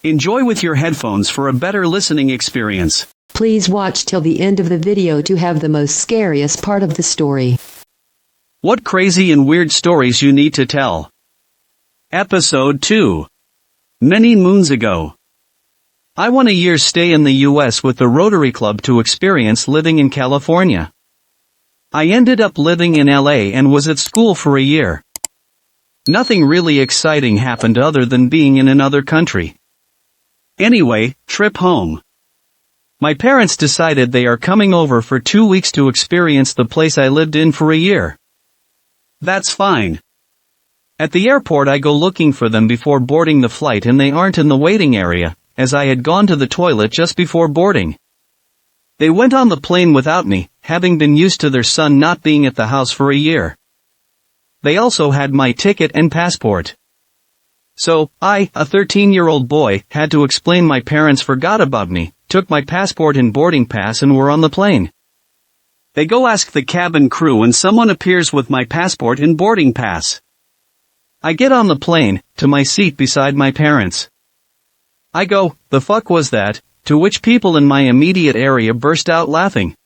Enjoy with your headphones for a better listening experience. Please watch till the end of the video to have the most scariest part of the story. What crazy and weird stories you need to tell. Episode 2. Many moons ago. I won a year's stay in the US with the Rotary Club to experience living in California. I ended up living in LA and was at school for a year. Nothing really exciting happened other than being in another country. Anyway, trip home. My parents decided they are coming over for 2 weeks to experience the place I lived in for a year. That's fine. At the airport I go looking for them before boarding the flight and they aren't in the waiting area, as I had gone to the toilet just before boarding. They went on the plane without me, having been used to their son not being at the house for a year. They also had my ticket and passport. So, I, a 13-year-old boy, had to explain my parents forgot about me, took my passport and boarding pass and were on the plane. They go ask the cabin crew and someone appears with my passport and boarding pass. I get on the plane, to my seat beside my parents. I go, "The fuck was that?" To which people in my immediate area burst out laughing.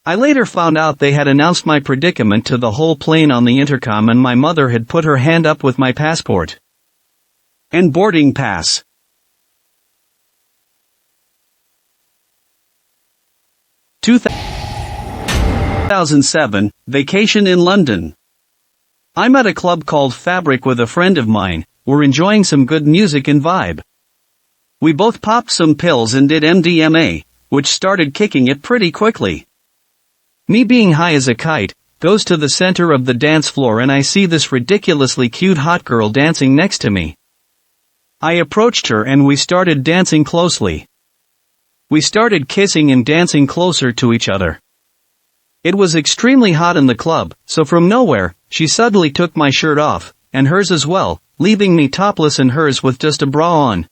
I later found out they had announced my predicament to the whole plane on the intercom and my mother had put her hand up with my passport and boarding pass. Two 2007, vacation in London. I'm at a club called Fabric with a friend of mine. We're enjoying some good music and vibe. We both popped some pills and did MDMA, which started kicking it pretty quickly. Me being high as a kite, goes to the center of the dance floor and I see this ridiculously cute hot girl dancing next to me. I approached her and we started dancing closely. We started kissing and dancing closer to each other. It was extremely hot in the club, so from nowhere, she suddenly took my shirt off, and hers as well, leaving me topless and hers with just a bra on.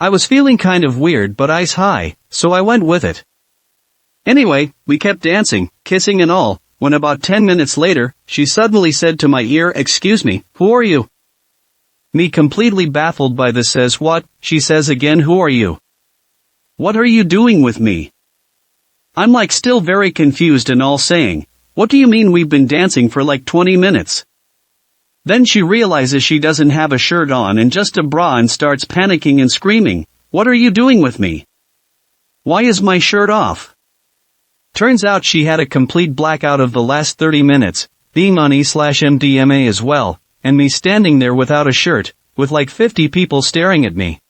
I was feeling kind of weird but ice high, so I went with it. Anyway, we kept dancing, kissing and all, when about 10 minutes later, she suddenly said to my ear, "Excuse me, who are you?" Me completely baffled by this says, "What?" She says again, "Who are you? What are you doing with me?" I'm like still very confused and all saying, "What do you mean we've been dancing for like 20 minutes? Then she realizes she doesn't have a shirt on and just a bra and starts panicking and screaming, "What are you doing with me? Why is my shirt off?" Turns out she had a complete blackout of the last 30 minutes, being on E/MDMA as well, and me standing there without a shirt, with like 50 people staring at me.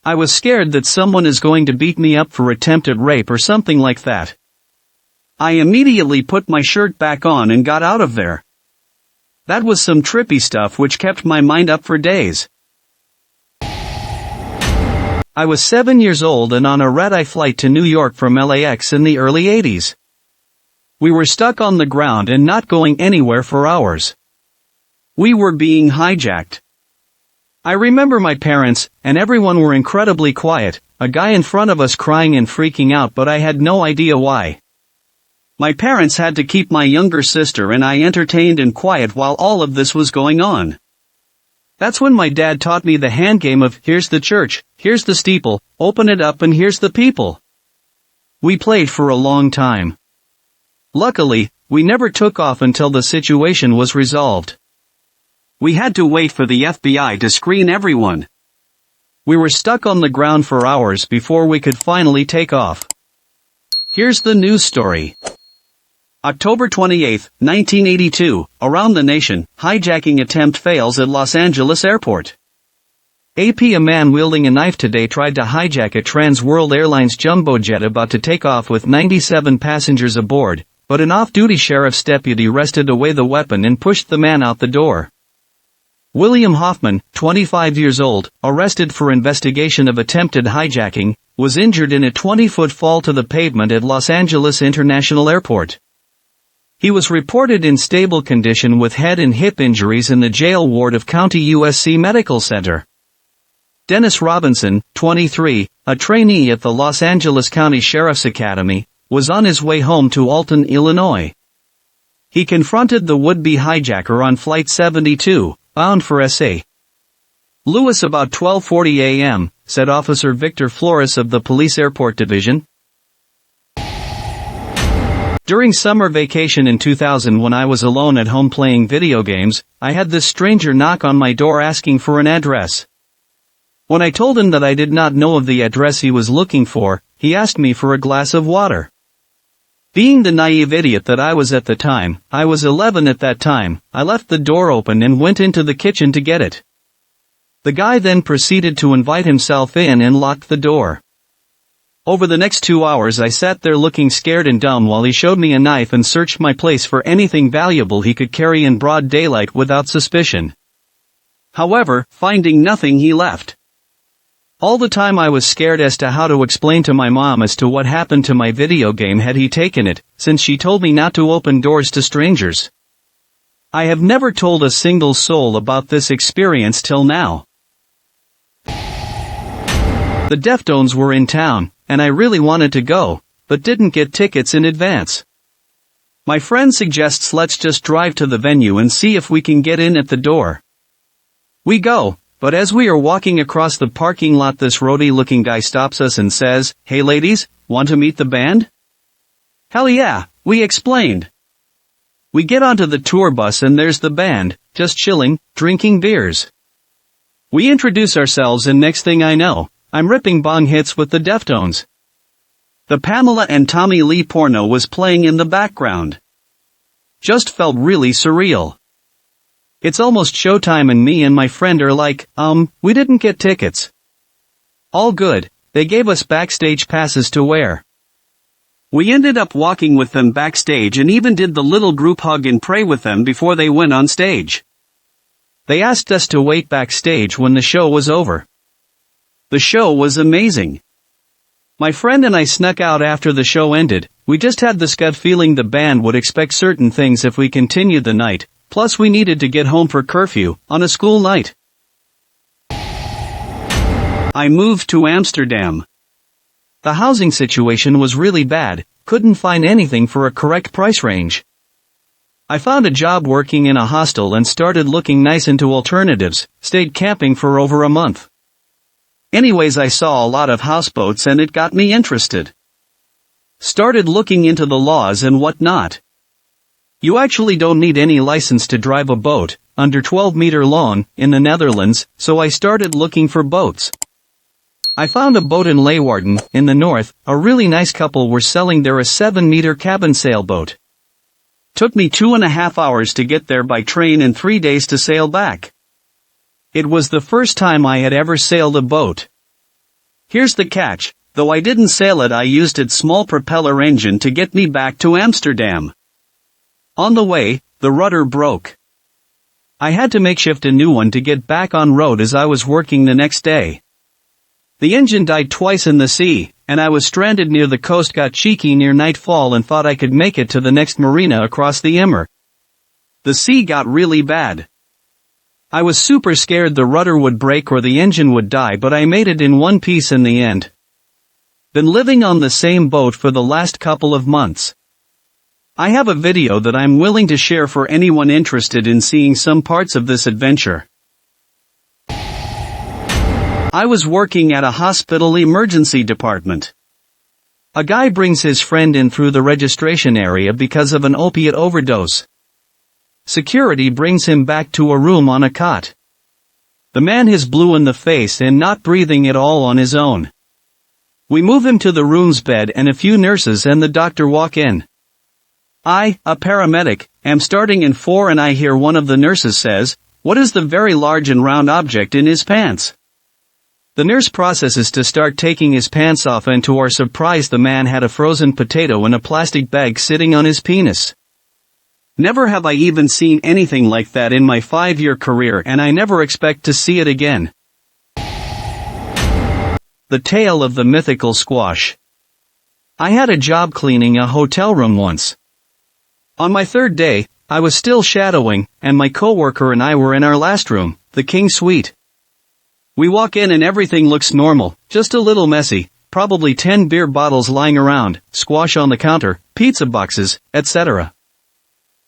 I was scared that someone is going to beat me up for attempted rape or something like that. I immediately put my shirt back on and got out of there. That was some trippy stuff which kept my mind up for days. I was 7 years old and on a red-eye flight to New York from LAX in the early 80s. We were stuck on the ground and not going anywhere for hours. We were being hijacked. I remember my parents, and everyone were incredibly quiet, a guy in front of us crying and freaking out but I had no idea why. My parents had to keep my younger sister and I entertained and quiet while all of this was going on. That's when my dad taught me the hand game of, here's the church, here's the steeple, open it up and here's the people. We played for a long time. Luckily, we never took off until the situation was resolved. We had to wait for the FBI to screen everyone. We were stuck on the ground for hours before we could finally take off. Here's the news story. October 28, 1982, around the nation, hijacking attempt fails at Los Angeles airport. AP: a man wielding a knife today tried to hijack a Trans World Airlines jumbo jet about to take off with 97 passengers aboard, but an off-duty sheriff's deputy wrested away the weapon and pushed the man out the door. William Hoffman, 25 years old, arrested for investigation of attempted hijacking, was injured in a 20-foot fall to the pavement at Los Angeles International Airport. He was reported in stable condition with head and hip injuries in the jail ward of County USC Medical Center. Dennis Robinson, 23, a trainee at the Los Angeles County Sheriff's Academy, was on his way home to Alton, Illinois. He confronted the would-be hijacker on Flight 72, bound for SA. Louis, about 12:40 a.m., said Officer Victor Flores of the Police Airport Division. During summer vacation in 2000, when I was alone at home playing video games, I had this stranger knock on my door asking for an address. When I told him that I did not know of the address he was looking for, he asked me for a glass of water. Being the naive idiot that I was at the time, I was 11 at that time, I left the door open and went into the kitchen to get it. The guy then proceeded to invite himself in and locked the door. Over the next 2 hours I sat there looking scared and dumb while he showed me a knife and searched my place for anything valuable he could carry in broad daylight without suspicion. However, finding nothing, he left. All the time I was scared as to how to explain to my mom as to what happened to my video game had he taken it, since she told me not to open doors to strangers. I have never told a single soul about this experience till now. The Deftones were in town, and I really wanted to go, but didn't get tickets in advance. My friend suggests let's just drive to the venue and see if we can get in at the door. We go, but as we are walking across the parking lot, this roadie-looking guy stops us and says, "Hey ladies, want to meet the band?" "Hell yeah," we explained. We get onto the tour bus and there's the band, just chilling, drinking beers. We introduce ourselves and next thing I know, I'm ripping bong hits with the Deftones. The Pamela and Tommy Lee porno was playing in the background. Just felt really surreal. It's almost showtime and me and my friend are like, we didn't get tickets. All good, they gave us backstage passes to wear. We ended up walking with them backstage and even did the little group hug and pray with them before they went on stage. They asked us to wait backstage when the show was over. The show was amazing. My friend and I snuck out after the show ended. We just had this gut feeling the band would expect certain things if we continued the night, plus we needed to get home for curfew, on a school night. I moved to Amsterdam. The housing situation was really bad, couldn't find anything for a correct price range. I found a job working in a hostel and started looking nice into alternatives, stayed camping for over a month. Anyways, I saw a lot of houseboats and it got me interested. Started looking into the laws and whatnot. You actually don't need any license to drive a boat, under 12 meter long, in the Netherlands, so I started looking for boats. I found a boat in Leeuwarden, in the north. A really nice couple were selling there a 7-meter cabin sailboat. Took me 2.5 hours to get there by train and 3 days to sail back. It was the first time I had ever sailed a boat. Here's the catch, though I didn't sail it, I used its small propeller engine to get me back to Amsterdam. On the way, the rudder broke. I had to makeshift a new one to get back on road as I was working the next day. The engine died twice in the sea, and I was stranded near the coast. Got cheeky near nightfall and thought I could make it to the next marina across the Immer. The sea got really bad. I was super scared the rudder would break or the engine would die, but I made it in one piece in the end. Been living on the same boat for the last couple of months. I have a video that I'm willing to share for anyone interested in seeing some parts of this adventure. I was working at a hospital emergency department. A guy brings his friend in through the registration area because of an opiate overdose. Security brings him back to a room on a cot. The man is blue in the face and not breathing at all on his own. We move him to the room's bed and a few nurses and the doctor walk in. I, a paramedic, am starting in 4 and I hear one of the nurses says, "What is the very large and round object in his pants?" The nurse processes to start taking his pants off and to our surprise the man had a frozen potato in a plastic bag sitting on his penis. Never have I even seen anything like that in my 5-year career and I never expect to see it again. The tale of the mythical squash. I had a job cleaning a hotel room once. On my 3rd day, I was still shadowing, and my coworker and I were in our last room, the King Suite. We walk in and everything looks normal, just a little messy, probably 10 beer bottles lying around, squash on the counter, pizza boxes, etc.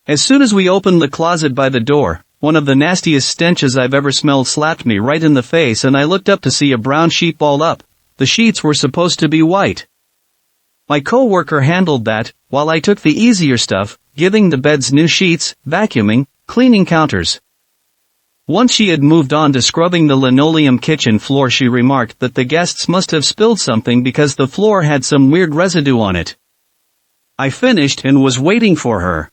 As soon as we open the closet by the door, one of the nastiest stenches I've ever smelled slapped me right in the face and I looked up to see a brown sheet balled up. The sheets were supposed to be white. My co-worker handled that, while I took the easier stuff, giving the beds new sheets, vacuuming, cleaning counters. Once she had moved on to scrubbing the linoleum kitchen floor, she remarked that the guests must have spilled something because the floor had some weird residue on it. I finished and was waiting for her.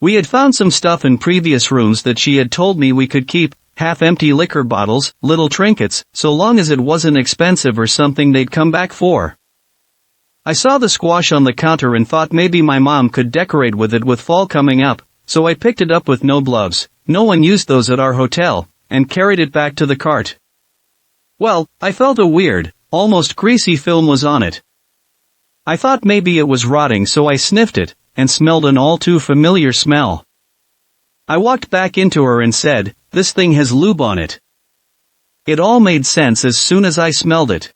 We had found some stuff in previous rooms that she had told me we could keep, half-empty liquor bottles, little trinkets, so long as it wasn't expensive or something they'd come back for. I saw the squash on the counter and thought maybe my mom could decorate with it with fall coming up, so I picked it up with no gloves. No one used those at our hotel, and carried it back to the cart. Well, I felt a weird, almost greasy film was on it. I thought maybe it was rotting, so I sniffed it, and smelled an all too familiar smell. I walked back into her and said, "This thing has lube on it." It all made sense as soon as I smelled it.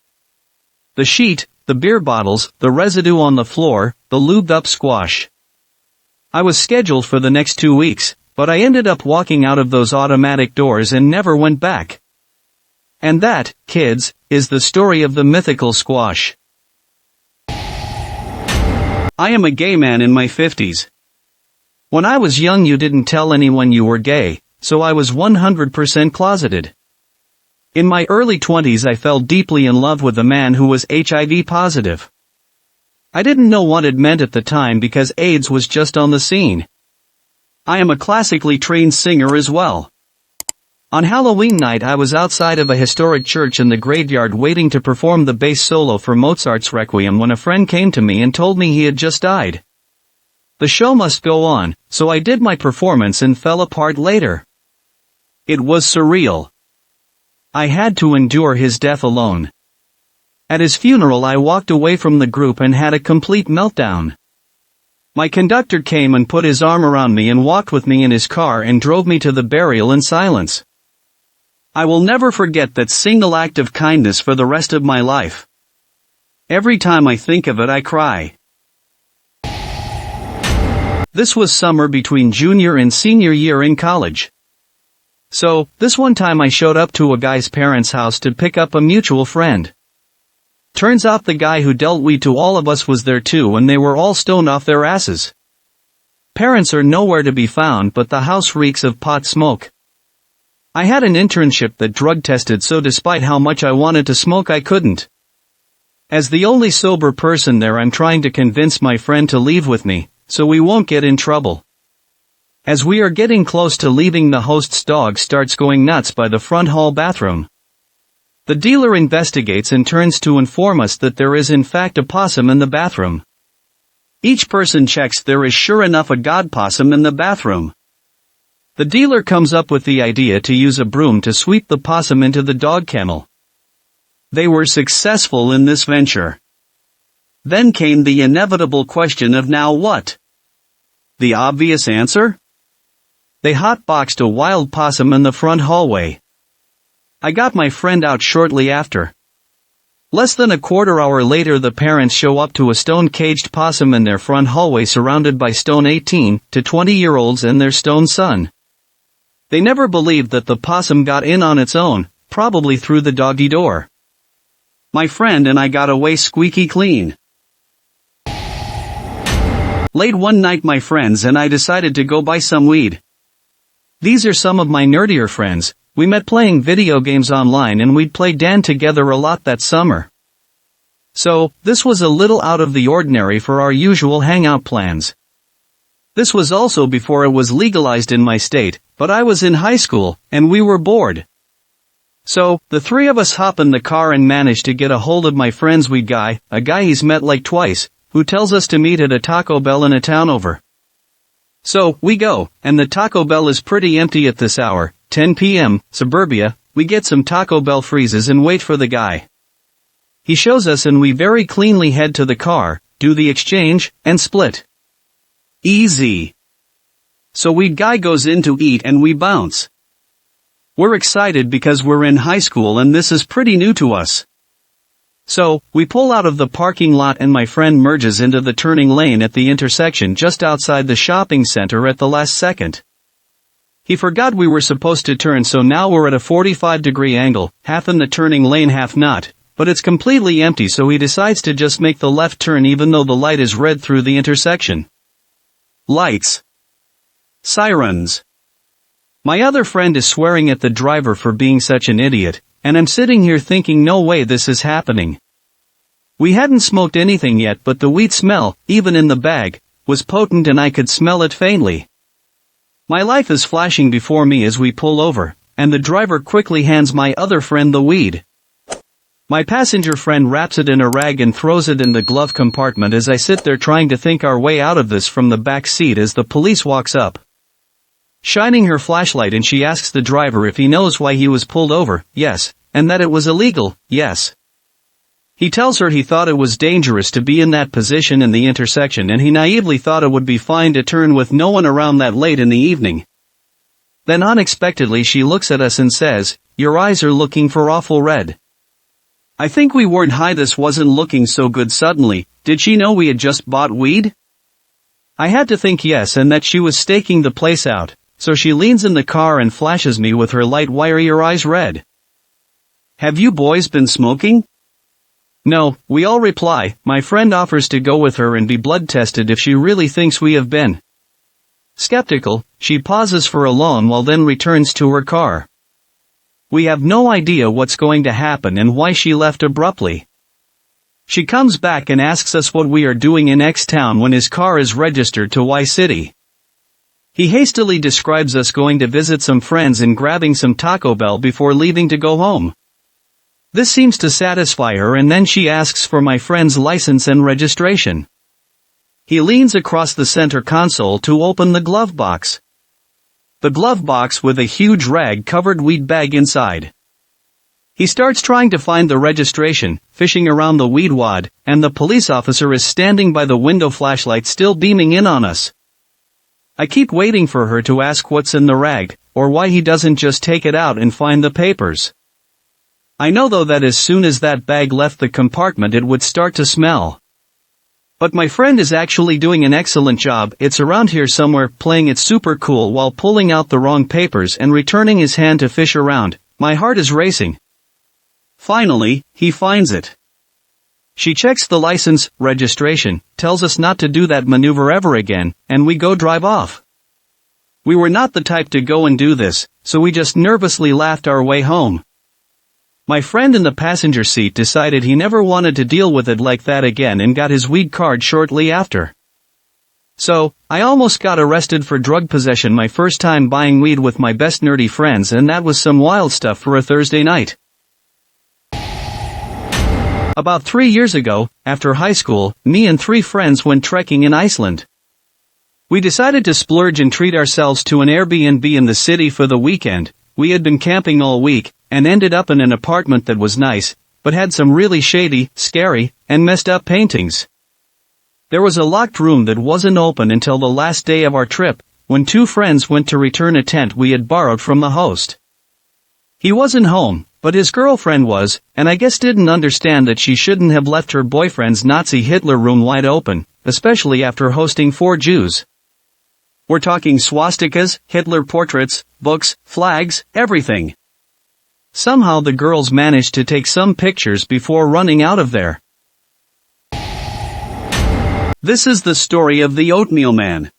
The sheet, the beer bottles, the residue on the floor, the lubed up squash. I was scheduled for the next 2 weeks, but I ended up walking out of those automatic doors and never went back. And that, kids, is the story of the mythical squash. I am a gay man in my 50s. When I was young you didn't tell anyone you were gay, so I was 100% closeted. In my early 20s I fell deeply in love with a man who was HIV positive. I didn't know what it meant at the time because AIDS was just on the scene. I am a classically trained singer as well. On Halloween night I was outside of a historic church in the graveyard waiting to perform the bass solo for Mozart's Requiem when a friend came to me and told me he had just died. The show must go on, so I did my performance and fell apart later. It was surreal. I had to endure his death alone. At his funeral I walked away from the group and had a complete meltdown. My conductor came and put his arm around me and walked with me in his car and drove me to the burial in silence. I will never forget that single act of kindness for the rest of my life. Every time I think of it I cry. This was summer between junior and senior year in college. So, this one time I showed up to a guy's parents' house to pick up a mutual friend. Turns out the guy who dealt weed to all of us was there too and they were all stoned off their asses. Parents are nowhere to be found but the house reeks of pot smoke. I had an internship that drug tested, so despite how much I wanted to smoke I couldn't. As the only sober person there I'm trying to convince my friend to leave with me, so we won't get in trouble. As we are getting close to leaving the host's dog starts going nuts by the front hall bathroom. The dealer investigates and turns to inform us that there is in fact a possum in the bathroom. Each person checks, there is sure enough a god possum in the bathroom. The dealer comes up with the idea to use a broom to sweep the possum into the dog kennel. They were successful in this venture. Then came the inevitable question of now what? The obvious answer? They hotboxed a wild possum in the front hallway. I got my friend out shortly after. Less than a quarter hour later the parents show up to a stone-caged possum in their front hallway surrounded by stone 18 to 20-year-olds and their stone son. They never believed that the possum got in on its own, probably through the doggy door. My friend and I got away squeaky clean. Late one night my friends and I decided to go buy some weed. These are some of my nerdier friends. We met playing video games online and we'd play Dan together a lot that summer. So, this was a little out of the ordinary for our usual hangout plans. This was also before it was legalized in my state, but I was in high school, and we were bored. So, the three of us hop in the car and manage to get a hold of my friend's weed guy, a guy he's met like twice, who tells us to meet at a Taco Bell in a town over. So, we go, and the Taco Bell is pretty empty at this hour, 10 p.m., suburbia. We get some Taco Bell freezes and wait for the guy. He shows us and we very cleanly head to the car, do the exchange, and split. Easy. So weed guy goes in to eat and we bounce. We're excited because we're in high school and this is pretty new to us. So, we pull out of the parking lot and my friend merges into the turning lane at the intersection just outside the shopping center at the last second. He forgot we were supposed to turn, so now we're at a 45-degree angle, half in the turning lane, half not, but it's completely empty, so he decides to just make the left turn even though the light is red through the intersection. Lights. Sirens. My other friend is swearing at the driver for being such an idiot, and I'm sitting here thinking no way this is happening. We hadn't smoked anything yet, but the weed smell, even in the bag, was potent and I could smell it faintly. My life is flashing before me as we pull over, and the driver quickly hands my other friend the weed. My passenger friend wraps it in a rag and throws it in the glove compartment as I sit there trying to think our way out of this from the back seat as the police walks up, shining her flashlight, and she asks the driver if he knows why he was pulled over. Yes, and that it was illegal. Yes. He tells her he thought it was dangerous to be in that position in the intersection, and he naively thought it would be fine to turn with no one around that late in the evening. Then unexpectedly she looks at us and says, "Your eyes are looking for awful red." I think we weren't high, this wasn't looking so good suddenly. Did she know we had just bought weed? I had to think yes, and that she was staking the place out, so she leans in the car and flashes me with her light. "Why are your eyes red? Have you boys been smoking?" "No," we all reply. My friend offers to go with her and be blood tested if she really thinks we have been. Skeptical, she pauses for a long while, then returns to her car. We have no idea what's going to happen and why she left abruptly. She comes back and asks us what we are doing in X town when his car is registered to Y city. He hastily describes us going to visit some friends and grabbing some Taco Bell before leaving to go home. This seems to satisfy her, and then she asks for my friend's license and registration. He leans across the center console to open the glove box. The glove box with a huge rag-covered weed bag inside. He starts trying to find the registration, fishing around the weed wad, and the police officer is standing by the window, flashlight still beaming in on us. I keep waiting for her to ask what's in the rag, or why he doesn't just take it out and find the papers. I know though that as soon as that bag left the compartment it would start to smell. But my friend is actually doing an excellent job. It's around here somewhere, playing it super cool while pulling out the wrong papers and returning his hand to fish around. My heart is racing. Finally, he finds it. She checks the license, registration, tells us not to do that maneuver ever again, and we go drive off. We were not the type to go and do this, so we just nervously laughed our way home. My friend in the passenger seat decided he never wanted to deal with it like that again and got his weed card shortly after. So, I almost got arrested for drug possession my first time buying weed with my best nerdy friends, and that was some wild stuff for a Thursday night. About 3 years ago, after high school, me and 3 friends went trekking in Iceland. We decided to splurge and treat ourselves to an Airbnb in the city for the weekend. We had been camping all week, and ended up in an apartment that was nice, but had some really shady, scary, and messed up paintings. There was a locked room that wasn't open until the last day of our trip, when 2 friends went to return a tent we had borrowed from the host. He wasn't home, but his girlfriend was, and I guess didn't understand that she shouldn't have left her boyfriend's Nazi Hitler room wide open, especially after hosting 4 Jews. We're talking swastikas, Hitler portraits, books, flags, everything. Somehow the girls managed to take some pictures before running out of there. This is the story of the Oatmeal Man.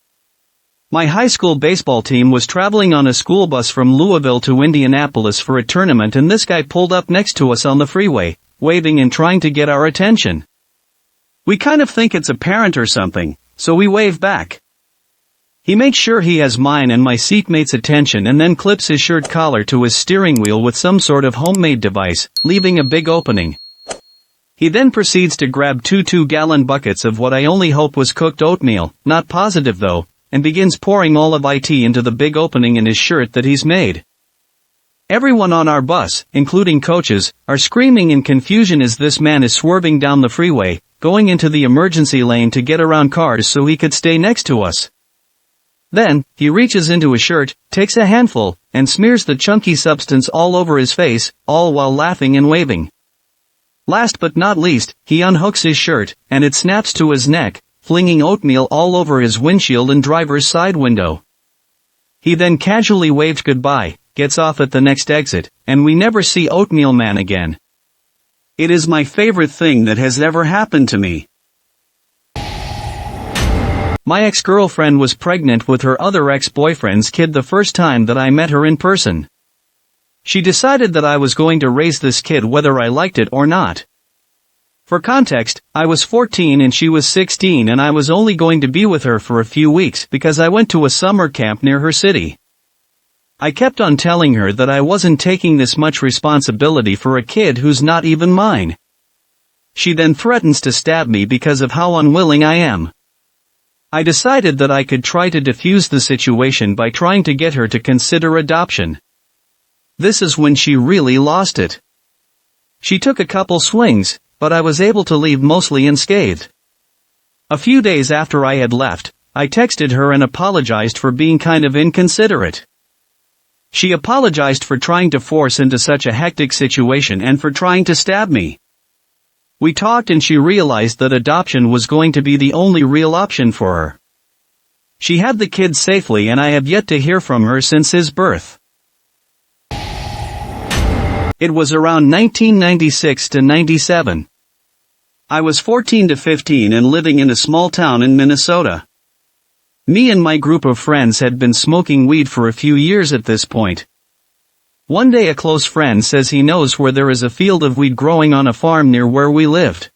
My high school baseball team was traveling on a school bus from Louisville to Indianapolis for a tournament, and this guy pulled up next to us on the freeway, waving and trying to get our attention. We kind of think it's a parent or something, so we wave back. He makes sure he has mine and my seatmate's attention and then clips his shirt collar to his steering wheel with some sort of homemade device, leaving a big opening. He then proceeds to grab 2 2-gallon buckets of what I only hope was cooked oatmeal, not positive though, and begins pouring all of it into the big opening in his shirt that he's made. Everyone on our bus, including coaches, are screaming in confusion as this man is swerving down the freeway, going into the emergency lane to get around cars so he could stay next to us. Then, he reaches into his shirt, takes a handful, and smears the chunky substance all over his face, all while laughing and waving. Last but not least, he unhooks his shirt, and it snaps to his neck, flinging oatmeal all over his windshield and driver's side window. He then casually waved goodbye, gets off at the next exit, and we never see Oatmeal Man again. It is my favorite thing that has ever happened to me. My ex-girlfriend was pregnant with her other ex-boyfriend's kid the first time that I met her in person. She decided that I was going to raise this kid whether I liked it or not. For context, I was 14 and she was 16 and I was only going to be with her for a few weeks because I went to a summer camp near her city. I kept on telling her that I wasn't taking this much responsibility for a kid who's not even mine. She then threatens to stab me because of how unwilling I am. I decided that I could try to defuse the situation by trying to get her to consider adoption. This is when she really lost it. She took a couple swings, but I was able to leave mostly unscathed. A few days after I had left, I texted her and apologized for being kind of inconsiderate. She apologized for trying to force into such a hectic situation and for trying to stab me. We talked and she realized that adoption was going to be the only real option for her. She had the kid safely and I have yet to hear from her since his birth. It was around 1996 to 97. I was 14 to 15 and living in a small town in Minnesota. Me and my group of friends had been smoking weed for a few years at this point. One day a close friend says he knows where there is a field of weed growing on a farm near where we lived.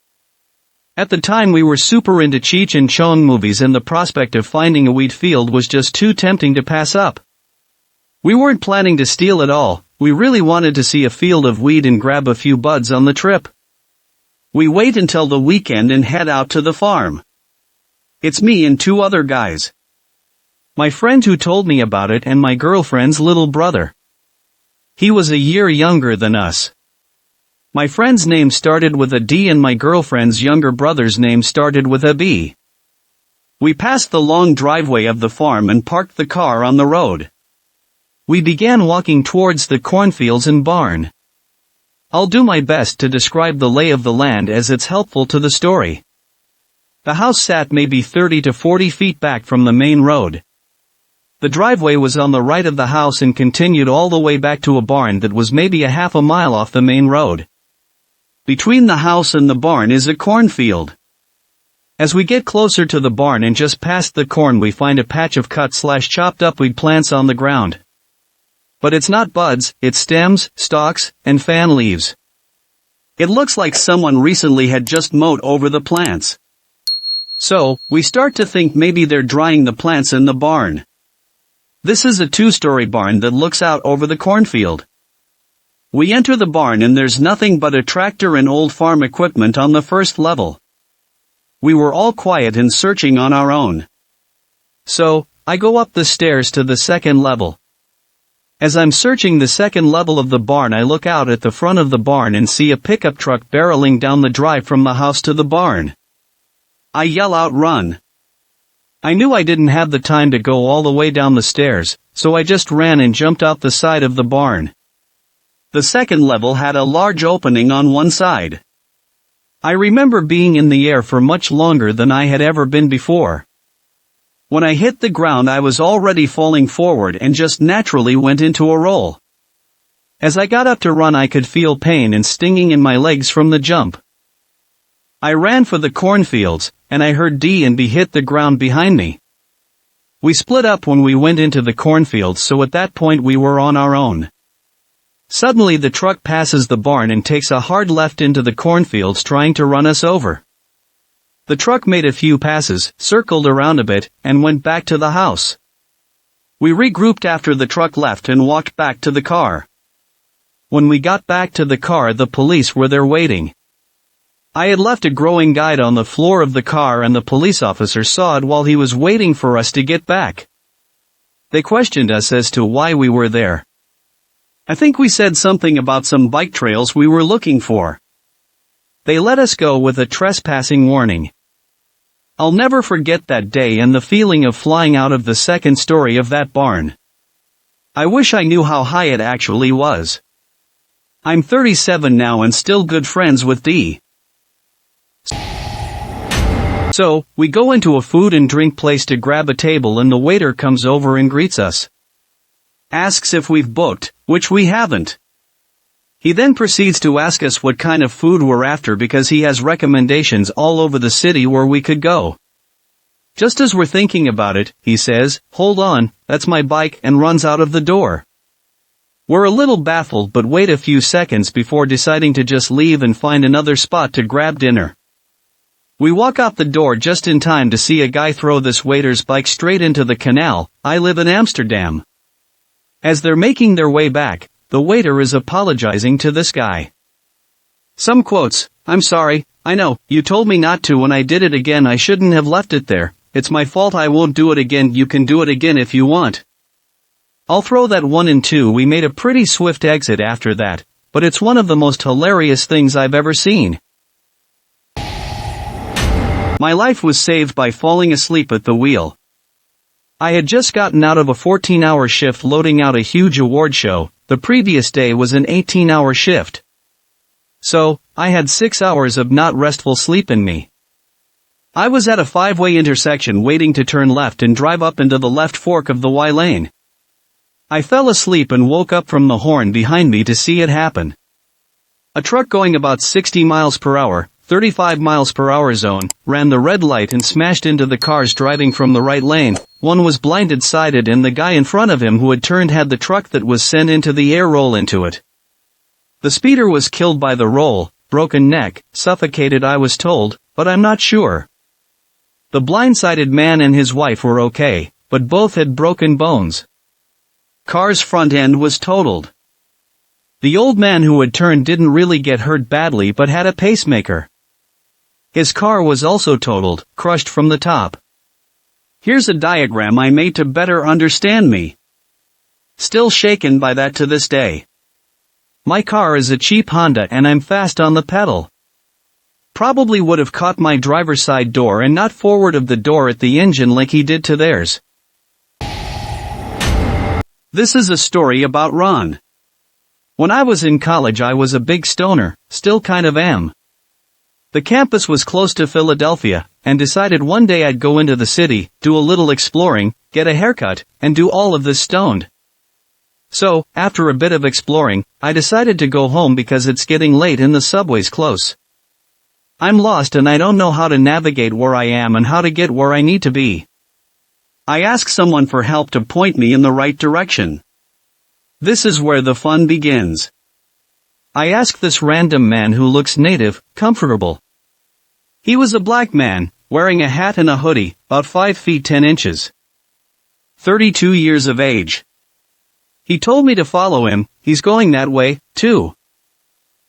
At the time we were super into Cheech and Chong movies and the prospect of finding a weed field was just too tempting to pass up. We weren't planning to steal at all, we really wanted to see a field of weed and grab a few buds on the trip. We wait until the weekend and head out to the farm. It's me and two other guys. My friend who told me about it and my girlfriend's little brother. He was a year younger than us. My friend's name started with a D and my girlfriend's younger brother's name started with a B. We passed the long driveway of the farm and parked the car on the road. We began walking towards the cornfields and barn. I'll do my best to describe the lay of the land as it's helpful to the story. The house sat maybe 30 to 40 feet back from the main road. The driveway was on the right of the house and continued all the way back to a barn that was maybe a half a mile off the main road. Between the house and the barn is a cornfield. As we get closer to the barn and just past the corn we find a patch of cut/chopped up weed plants on the ground. But it's not buds, it's stems, stalks, and fan leaves. It looks like someone recently had just mowed over the plants. So, we start to think maybe they're drying the plants in the barn. This is a two-story barn that looks out over the cornfield. We enter the barn and there's nothing but a tractor and old farm equipment on the first level. We were all quiet and searching on our own. So, I go up the stairs to the second level. As I'm searching the second level of the barn I look out at the front of the barn and see a pickup truck barreling down the drive from the house to the barn. I yell out run. I knew I didn't have the time to go all the way down the stairs, so I just ran and jumped out the side of the barn. The second level had a large opening on one side. I remember being in the air for much longer than I had ever been before. When I hit the ground I was already falling forward and just naturally went into a roll. As I got up to run I could feel pain and stinging in my legs from the jump. I ran for the cornfields, and I heard D and B hit the ground behind me. We split up when we went into the cornfields, so at that point we were on our own. Suddenly the truck passes the barn and takes a hard left into the cornfields trying to run us over. The truck made a few passes, circled around a bit, and went back to the house. We regrouped after the truck left and walked back to the car. When we got back to the car the police were there waiting. I had left a growing guide on the floor of the car and the police officer saw it while he was waiting for us to get back. They questioned us as to why we were there. I think we said something about some bike trails we were looking for. They let us go with a trespassing warning. I'll never forget that day and the feeling of flying out of the second story of that barn. I wish I knew how high it actually was. I'm 37 now and still good friends with D. So, we go into a food and drink place to grab a table and the waiter comes over and greets us. Asks if we've booked, which we haven't. He then proceeds to ask us what kind of food we're after because he has recommendations all over the city where we could go. Just as we're thinking about it, he says, "Hold on, that's my bike," and runs out of the door. We're a little baffled but wait a few seconds before deciding to just leave and find another spot to grab dinner. We walk out the door just in time to see a guy throw this waiter's bike straight into the canal. I live in Amsterdam. As they're making their way back, the waiter is apologizing to this guy. Some quotes: "I'm sorry, I know, you told me not to when I did it again. I shouldn't have left it there. It's my fault, I won't do it again. You can do it again if you want." I'll throw that 1 and 2. We made a pretty swift exit after that, but it's one of the most hilarious things I've ever seen. My life was saved by falling asleep at the wheel. I had just gotten out of a 14-hour shift loading out a huge award show. The previous day was an 18-hour shift. So, I had 6 hours of not restful sleep in me. I was at a 5-way intersection waiting to turn left and drive up into the left fork of the Y lane. I fell asleep and woke up from the horn behind me to see it happen. A truck going about 60 miles per hour, 35 miles per hour zone, ran the red light and smashed into the cars driving from the right lane. One was blinded-sided and the guy in front of him who had turned had the truck that was sent into the air roll into it. The speeder was killed by the roll, broken neck, suffocated I was told, but I'm not sure. The blindsided man and his wife were okay, but both had broken bones. Car's front end was totaled. The old man who had turned didn't really get hurt badly but had a pacemaker. His car was also totaled, crushed from the top. Here's a diagram I made to better understand me. Still shaken by that to this day. My car is a cheap Honda and I'm fast on the pedal. Probably would have caught my driver's side door and not forward of the door at the engine like he did to theirs. This is a story about Ron. When I was in college I was a big stoner, still kind of am. The campus was close to Philadelphia, and decided one day I'd go into the city, do a little exploring, get a haircut, and do all of this stoned. So, after a bit of exploring, I decided to go home because it's getting late and the subway's close. I'm lost and I don't know how to navigate where I am and how to get where I need to be. I ask someone for help to point me in the right direction. This is where the fun begins. I ask this random man who looks native, comfortable. He was a black man, wearing a hat and a hoodie, about 5 feet 10 inches. 32 years of age. He told me to follow him, he's going that way, too.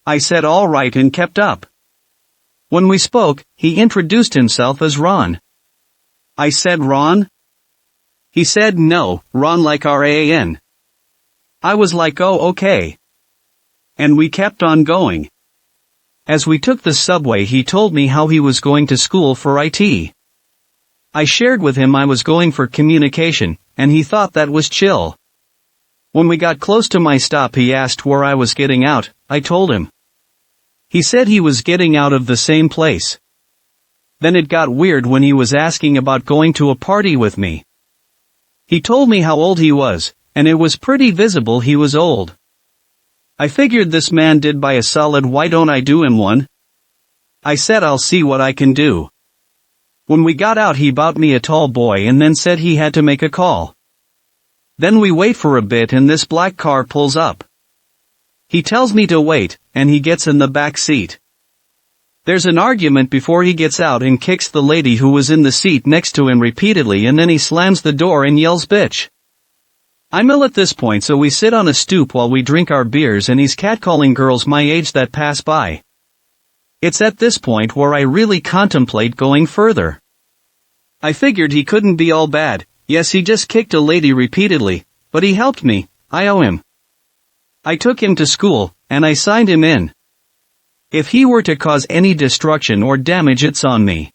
I said all right and kept up. When we spoke, he introduced himself as Ron. I said, "Ron?" He said, "No, Ron like R-A-N." I was like, "Oh, okay." And we kept on going. As we took the subway he told me how he was going to school for IT. I shared with him I was going for communication, and he thought that was chill. When we got close to my stop he asked where I was getting out. I told him. He said he was getting out of the same place. Then it got weird when he was asking about going to a party with me. He told me how old he was, and it was pretty visible he was old. I figured this man did buy a solid "why don't I do him one?" I said I'll see what I can do. When we got out he bought me a tall boy and then said he had to make a call. Then we wait for a bit and this black car pulls up. He tells me to wait, and he gets in the back seat. There's an argument before he gets out and kicks the lady who was in the seat next to him repeatedly and then he slams the door and yells "bitch." I'm ill at this point so we sit on a stoop while we drink our beers and he's catcalling girls my age that pass by. It's at this point where I really contemplate going further. I figured he couldn't be all bad. Yes, he just kicked a lady repeatedly, but he helped me. I owe him. I took him to school, and I signed him in. If he were to cause any destruction or damage it's on me.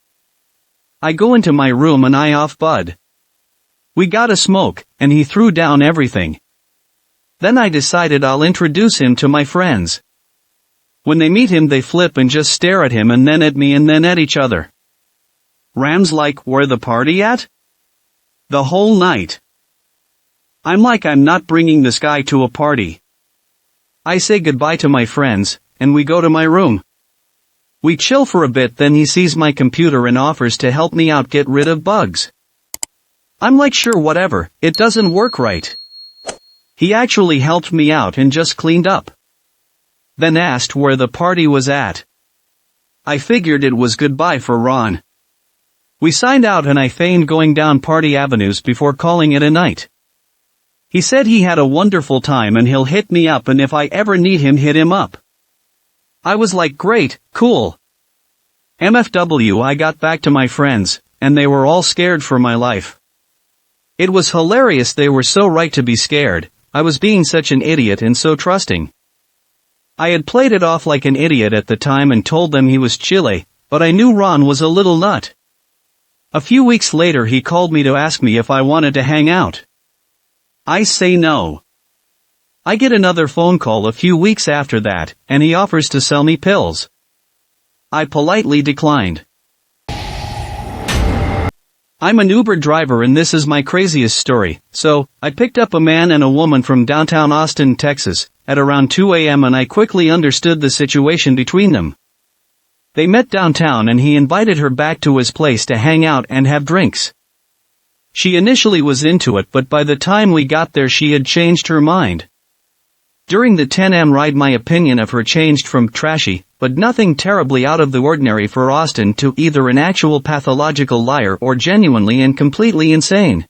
I go into my room and I off bud. We got a smoke, and he threw down everything. Then I decided I'll introduce him to my friends. When they meet him they flip and just stare at him and then at me and then at each other. Ram's like, "Where the party at?" The whole night. I'm not bringing this guy to a party. I say goodbye to my friends, and we go to my room. We chill for a bit, then he sees my computer and offers to help me out get rid of bugs. I'm like, sure, whatever, it doesn't work right. He actually helped me out and just cleaned up. Then asked where the party was at. I figured it was goodbye for Ron. We signed out and I feigned going down party avenues before calling it a night. He said he had a wonderful time and he'll hit me up, and if I ever need him, hit him up. I was like, great, cool. MFW, I got back to my friends, and they were all scared for my life. It was hilarious, they were so right to be scared. I was being such an idiot and so trusting. I had played it off like an idiot at the time and told them he was chile, but I knew Ron was a little nut. A few weeks later he called me to ask me if I wanted to hang out. I say no. I get another phone call a few weeks after that, and he offers to sell me pills. I politely declined. I'm an Uber driver and this is my craziest story. So, I picked up a man and a woman from downtown Austin, Texas, at around 2 a.m. and I quickly understood the situation between them. They met downtown and he invited her back to his place to hang out and have drinks. She initially was into it, but by the time we got there she had changed her mind. During the 10 a.m. ride my opinion of her changed from trashy, but nothing terribly out of the ordinary for Austin, to either an actual pathological liar or genuinely and completely insane.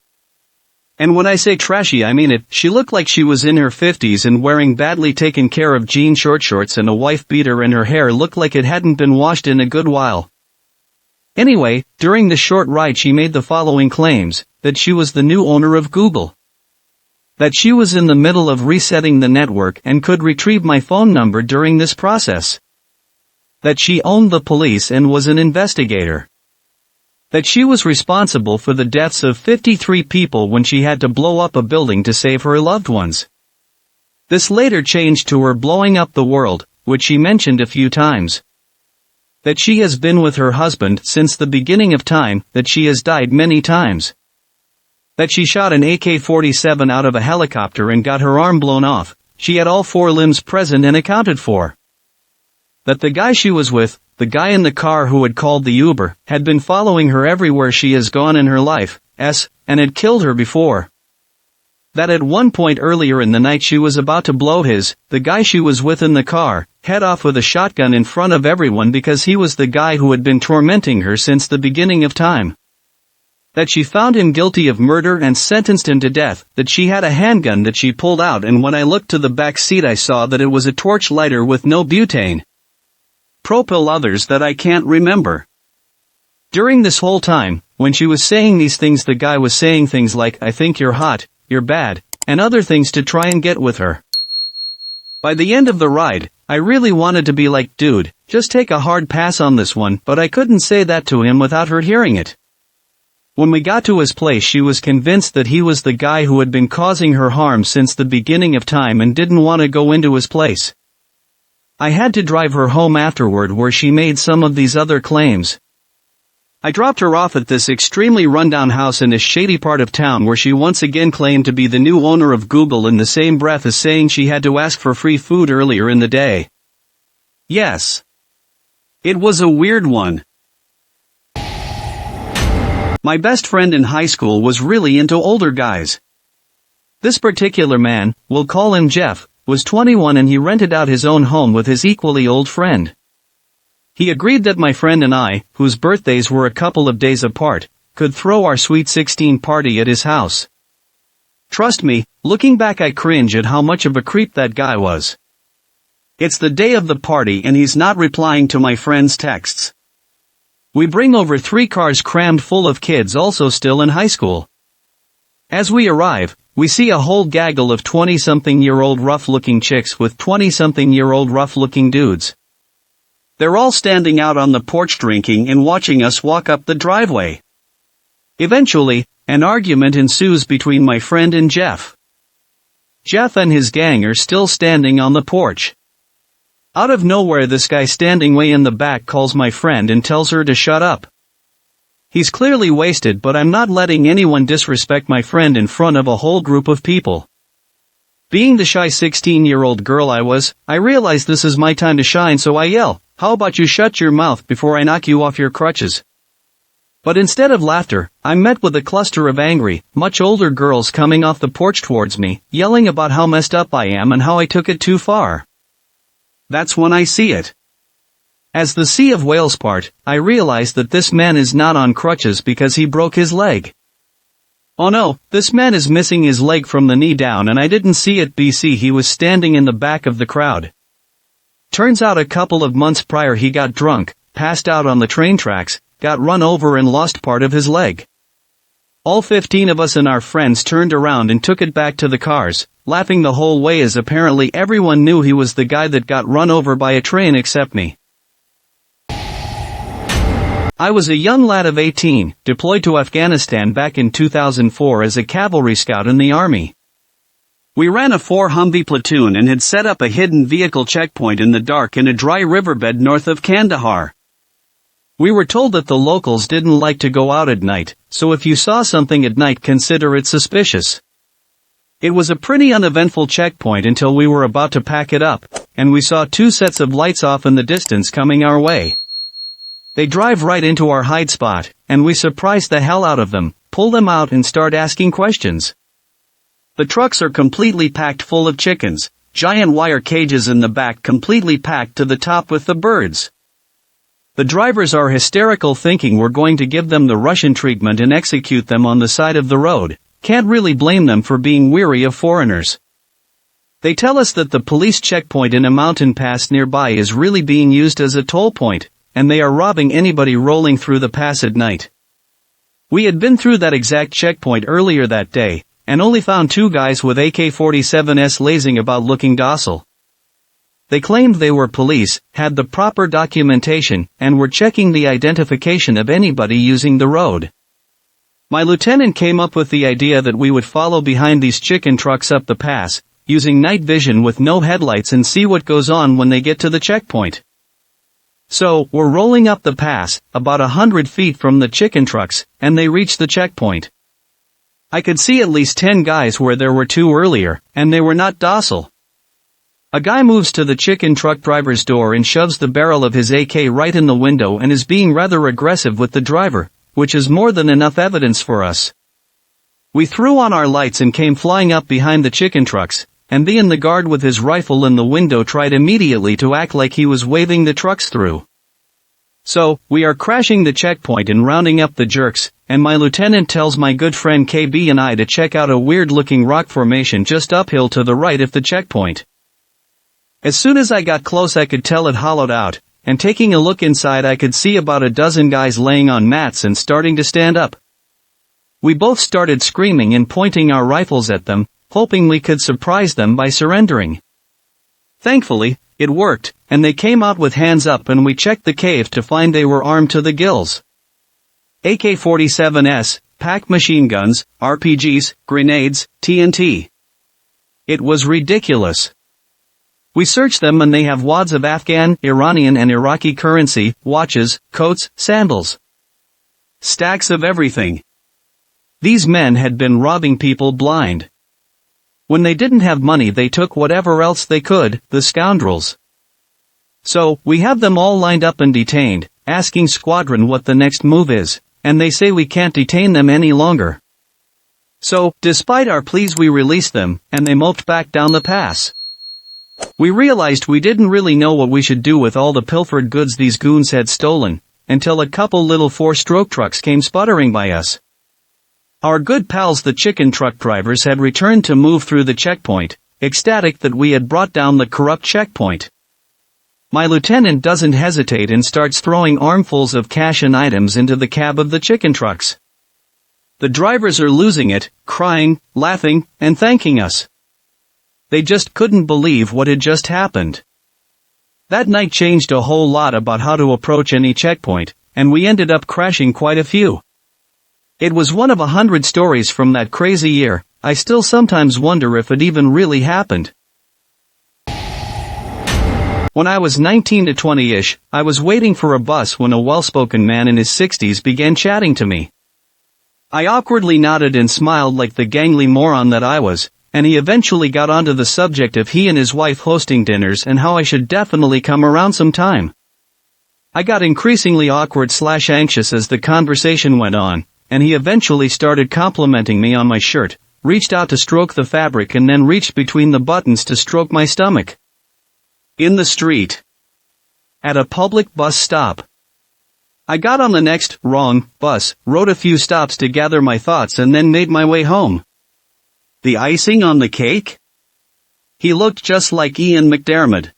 And when I say trashy I mean it. She looked like she was in her 50s and wearing badly taken care of jean short shorts and a wife beater, and her hair looked like it hadn't been washed in a good while. Anyway, during the short ride she made the following claims: that she was the new owner of Google. That she was in the middle of resetting the network and could retrieve my phone number during this process. That she owned the police and was an investigator. That she was responsible for the deaths of 53 people when she had to blow up a building to save her loved ones. This later changed to her blowing up the world, which she mentioned a few times. That she has been with her husband since the beginning of time, that she has died many times. That she shot an AK-47 out of a helicopter and got her arm blown off. She had all 4 limbs present and accounted for. That the guy she was with, the guy in the car who had called the Uber, had been following her everywhere she has gone in her life, and had killed her before. That at one point earlier in the night she was about to blow the guy she was with in the car, head off with a shotgun in front of everyone because he was the guy who had been tormenting her since the beginning of time. That she found him guilty of murder and sentenced him to death. That she had a handgun that she pulled out, and when I looked to the back seat I saw that it was a torch lighter with no butane. Propyl others that I can't remember. During this whole time, when she was saying these things, the guy was saying things like, I think you're hot, you're bad, and other things to try and get with her. By the end of the ride, I really wanted to be like, dude, just take a hard pass on this one, but I couldn't say that to him without her hearing it. When we got to his place she was convinced that he was the guy who had been causing her harm since the beginning of time and didn't want to go into his place. I had to drive her home afterward where she made some of these other claims. I dropped her off at this extremely rundown house in a shady part of town where she once again claimed to be the new owner of Google, in the same breath as saying she had to ask for free food earlier in the day. Yes. It was a weird one. My best friend in high school was really into older guys. This particular man, we'll call him Jeff, was 21 and he rented out his own home with his equally old friend. He agreed that my friend and I, whose birthdays were a couple of days apart, could throw our Sweet 16 party at his house. Trust me, looking back I cringe at how much of a creep that guy was. It's the day of the party and he's not replying to my friend's texts. We bring over 3 cars crammed full of kids also still in high school. As we arrive, we see a whole gaggle of 20-something-year-old rough-looking chicks with 20-something-year-old rough-looking dudes. They're all standing out on the porch drinking and watching us walk up the driveway. Eventually, an argument ensues between my friend and Jeff. Jeff and his gang are still standing on the porch. Out of nowhere this guy standing way in the back calls my friend and tells her to shut up. He's clearly wasted, but I'm not letting anyone disrespect my friend in front of a whole group of people. Being the shy 16-year-old girl I was, I realized this is my time to shine, so I yell, "How about you shut your mouth before I knock you off your crutches?" But instead of laughter, I'm met with a cluster of angry, much older girls coming off the porch towards me, yelling about how messed up I am and how I took it too far. That's when I see it. As the Sea of Whales part, I realize that this man is not on crutches because he broke his leg. Oh no, this man is missing his leg from the knee down, and I didn't see it. He was standing in the back of the crowd. Turns out a couple of months prior he got drunk, passed out on the train tracks, got run over and lost part of his leg. All 15 of us and our friends turned around and took it back to the cars, laughing the whole way as apparently everyone knew he was the guy that got run over by a train except me. I was a young lad of 18, deployed to Afghanistan back in 2004 as a cavalry scout in the army. We ran a 4 Humvee platoon and had set up a hidden vehicle checkpoint in the dark in a dry riverbed north of Kandahar. We were told that the locals didn't like to go out at night, so if you saw something at night, consider it suspicious. It was a pretty uneventful checkpoint until we were about to pack it up, and we saw 2 sets of lights off in the distance coming our way. They drive right into our hide spot, and we surprise the hell out of them, pull them out and start asking questions. The trucks are completely packed full of chickens, giant wire cages in the back completely packed to the top with the birds. The drivers are hysterical, thinking we're going to give them the Russian treatment and execute them on the side of the road. Can't really blame them for being weary of foreigners. They tell us that the police checkpoint in a mountain pass nearby is really being used as a toll point, and they are robbing anybody rolling through the pass at night. We had been through that exact checkpoint earlier that day, and only found 2 guys with AK-47s lazing about looking docile. They claimed they were police, had the proper documentation, and were checking the identification of anybody using the road. My lieutenant came up with the idea that we would follow behind these chicken trucks up the pass, using night vision with no headlights, and see what goes on when they get to the checkpoint. So, we're rolling up the pass, about 100 feet from the chicken trucks, and they reach the checkpoint. I could see at least 10 guys where there were 2 earlier, and they were not docile. A guy moves to the chicken truck driver's door and shoves the barrel of his AK right in the window and is being rather aggressive with the driver, which is more than enough evidence for us. We threw on our lights and came flying up behind the chicken trucks, and the guard with his rifle in the window tried immediately to act like he was waving the trucks through. So, we are crashing the checkpoint and rounding up the jerks, and my lieutenant tells my good friend KB and I to check out a weird-looking rock formation just uphill to the right of the checkpoint. As soon as I got close, I could tell it hollowed out, and taking a look inside, I could see about a dozen guys laying on mats and starting to stand up. We both started screaming and pointing our rifles at them, hoping we could surprise them by surrendering. Thankfully, it worked, and they came out with hands up, and we checked the cave to find they were armed to the gills. AK-47s, pack machine guns, RPGs, grenades, TNT. It was ridiculous. We searched them and they have wads of Afghan, Iranian and Iraqi currency, watches, coats, sandals. Stacks of everything. These men had been robbing people blind. When they didn't have money, they took whatever else they could, the scoundrels. So, we have them all lined up and detained, asking Squadron what the next move is, and they say we can't detain them any longer. So, despite our pleas, we released them, and they moped back down the pass. We realized we didn't really know what we should do with all the pilfered goods these goons had stolen, until a couple little 4-stroke trucks came sputtering by us. Our good pals the chicken truck drivers had returned to move through the checkpoint, ecstatic that we had brought down the corrupt checkpoint. My lieutenant doesn't hesitate and starts throwing armfuls of cash and items into the cab of the chicken trucks. The drivers are losing it, crying, laughing, and thanking us. They just couldn't believe what had just happened. That night changed a whole lot about how to approach any checkpoint, and we ended up crashing quite a few. It was one of 100 stories from that crazy year. I still sometimes wonder if it even really happened. When I was 19 to 20-ish, I was waiting for a bus when a well-spoken man in his 60s began chatting to me. I awkwardly nodded and smiled like the gangly moron that I was, and he eventually got onto the subject of he and his wife hosting dinners and how I should definitely come around sometime. I got increasingly awkward/anxious as the conversation went on, and he eventually started complimenting me on my shirt, reached out to stroke the fabric and then reached between the buttons to stroke my stomach. In the street. At a public bus stop. I got on the next, wrong, bus, rode a few stops to gather my thoughts and then made my way home. The icing on the cake? He looked just like Ian McDiarmid.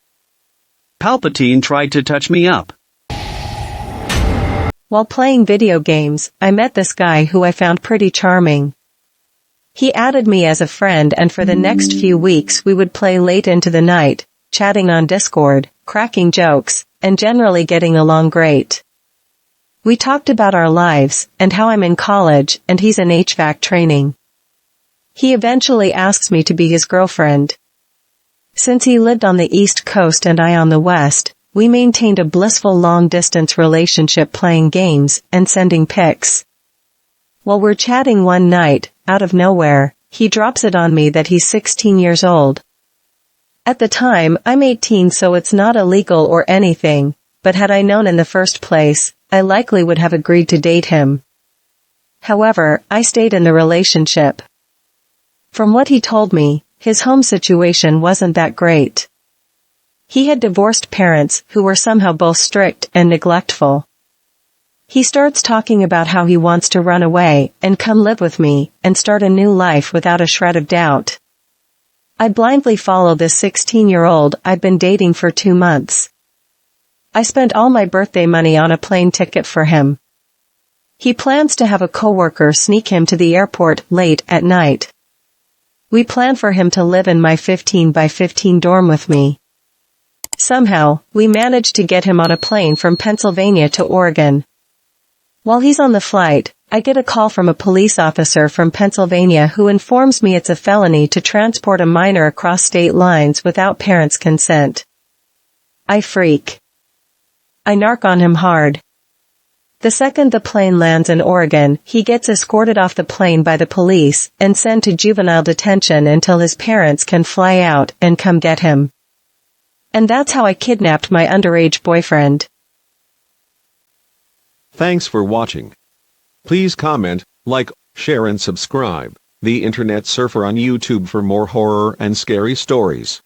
Palpatine tried to touch me up. While playing video games, I met this guy who I found pretty charming. He added me as a friend and for the next few weeks we would play late into the night, chatting on Discord, cracking jokes, and generally getting along great. We talked about our lives, and how I'm in college, and he's in HVAC training. He eventually asks me to be his girlfriend. Since he lived on the East Coast and I on the West, we maintained a blissful long-distance relationship playing games and sending pics. While we're chatting one night, out of nowhere, he drops it on me that he's 16 years old. At the time, I'm 18 so it's not illegal or anything, but had I known in the first place, I likely would have agreed to date him. However, I stayed in the relationship. From what he told me, his home situation wasn't that great. He had divorced parents who were somehow both strict and neglectful. He starts talking about how he wants to run away and come live with me and start a new life without a shred of doubt. I blindly follow this 16-year-old I'd been dating for 2 months. I spent all my birthday money on a plane ticket for him. He plans to have a coworker sneak him to the airport late at night. We plan for him to live in my 15 by 15 dorm with me. Somehow, we managed to get him on a plane from Pennsylvania to Oregon. While he's on the flight, I get a call from a police officer from Pennsylvania who informs me it's a felony to transport a minor across state lines without parents' consent. I freak. I narc on him hard. The second the plane lands in Oregon, he gets escorted off the plane by the police and sent to juvenile detention until his parents can fly out and come get him. And that's how I kidnapped my underage boyfriend. Thanks for watching. Please comment, like, share and subscribe. The Internet Surfer on YouTube for more horror and scary stories.